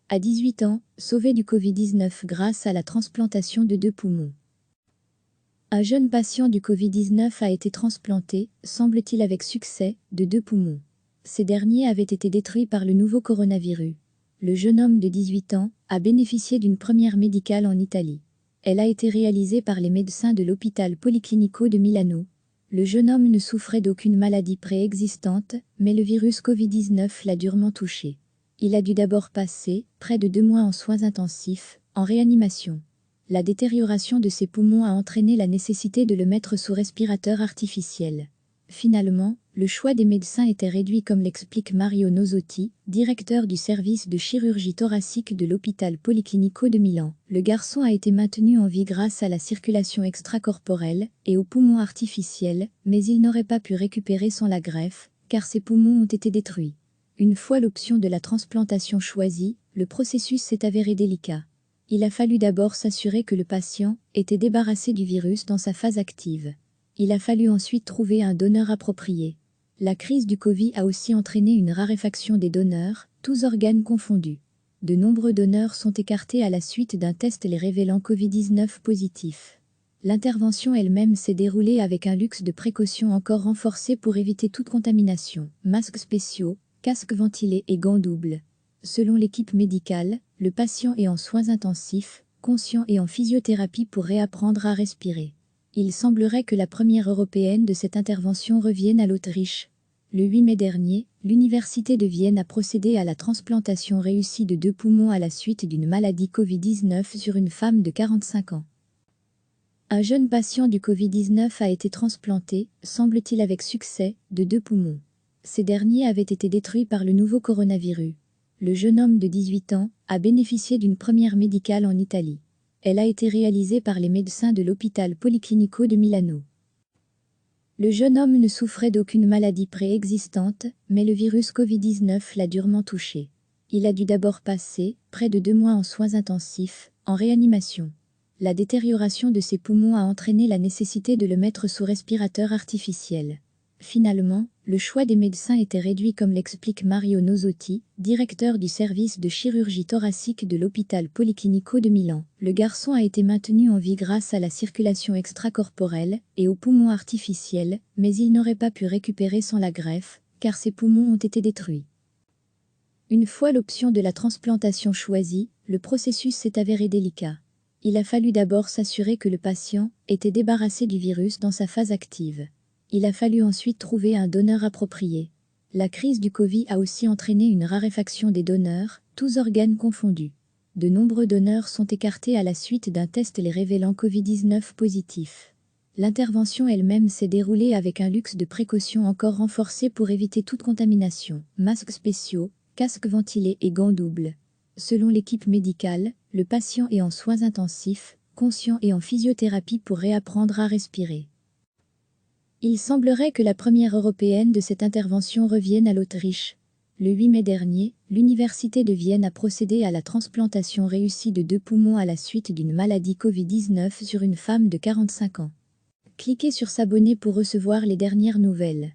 À 18 ans, sauvé du Covid-19 grâce à la transplantation de 2 poumons. Un jeune patient du Covid-19 a été transplanté, semble-t-il avec succès, de 2 poumons. Ces derniers avaient été détruits par le nouveau coronavirus. Le jeune homme de 18 ans a bénéficié d'une première médicale en Italie. Elle a été réalisée par les médecins de l'hôpital Policlinico de Milano. Le jeune homme ne souffrait d'aucune maladie préexistante, mais le virus Covid-19 l'a durement touché. Il a dû d'abord passer près de 2 mois en soins intensifs, en réanimation. La détérioration de ses poumons a entraîné la nécessité de le mettre sous respirateur artificiel. Finalement, le choix des médecins était réduit comme l'explique Mario Nosotti, directeur du service de chirurgie thoracique de l'hôpital Policlinico de Milan. Le garçon a été maintenu en vie grâce à la circulation extracorporelle et aux poumons artificiels, mais il n'aurait pas pu récupérer sans la greffe, car ses poumons ont été détruits. Une fois l'option de la transplantation choisie, le processus s'est avéré délicat. Il a fallu d'abord s'assurer que le patient était débarrassé du virus dans sa phase active. Il a fallu ensuite trouver un donneur approprié. La crise du Covid a aussi entraîné une raréfaction des donneurs, tous organes confondus. De nombreux donneurs sont écartés à la suite d'un test les révélant Covid-19 positif. L'intervention elle-même s'est déroulée avec un luxe de précaution encore renforcé pour éviter toute contamination. Masques spéciaux, casques ventilés et gants doubles. Selon l'équipe médicale, le patient est en soins intensifs, conscient et en physiothérapie pour réapprendre à respirer. Il semblerait que la première européenne de cette intervention revienne à l'Autriche. Le 8 mai dernier, l'Université de Vienne a procédé à la transplantation réussie de 2 poumons à la suite d'une maladie Covid-19 sur une femme de 45 ans. Un jeune patient du Covid-19 a été transplanté, semble-t-il avec succès, de 2 poumons. Ces derniers avaient été détruits par le nouveau coronavirus. Le jeune homme de 18 ans a bénéficié d'une première médicale en Italie. Elle a été réalisée par les médecins de l'hôpital Policlinico de Milano. Le jeune homme ne souffrait d'aucune maladie préexistante, mais le virus Covid-19 l'a durement touché. Il a dû d'abord passer près de 2 mois en soins intensifs, en réanimation. La détérioration de ses poumons a entraîné la nécessité de le mettre sous respirateur artificiel. Finalement, le choix des médecins était réduit comme l'explique Mario Nosotti, directeur du service de chirurgie thoracique de l'hôpital Policlinico de Milan. Le garçon a été maintenu en vie grâce à la circulation extracorporelle et aux poumons artificiels, mais il n'aurait pas pu récupérer sans la greffe, car ses poumons ont été détruits. Une fois l'option de la transplantation choisie, le processus s'est avéré délicat. Il a fallu d'abord s'assurer que le patient était débarrassé du virus dans sa phase active. Il a fallu ensuite trouver un donneur approprié. La crise du Covid a aussi entraîné une raréfaction des donneurs, tous organes confondus. De nombreux donneurs sont écartés à la suite d'un test les révélant Covid-19 positif. L'intervention elle-même s'est déroulée avec un luxe de précaution encore renforcé pour éviter toute contamination. Masques spéciaux, casques ventilés et gants doubles. Selon l'équipe médicale, le patient est en soins intensifs, conscient et en physiothérapie pour réapprendre à respirer. Il semblerait que la première européenne de cette intervention revienne à l'Autriche. Le 8 mai dernier, l'Université de Vienne a procédé à la transplantation réussie de 2 poumons à la suite d'une maladie Covid-19 sur une femme de 45 ans. Cliquez sur s'abonner pour recevoir les dernières nouvelles.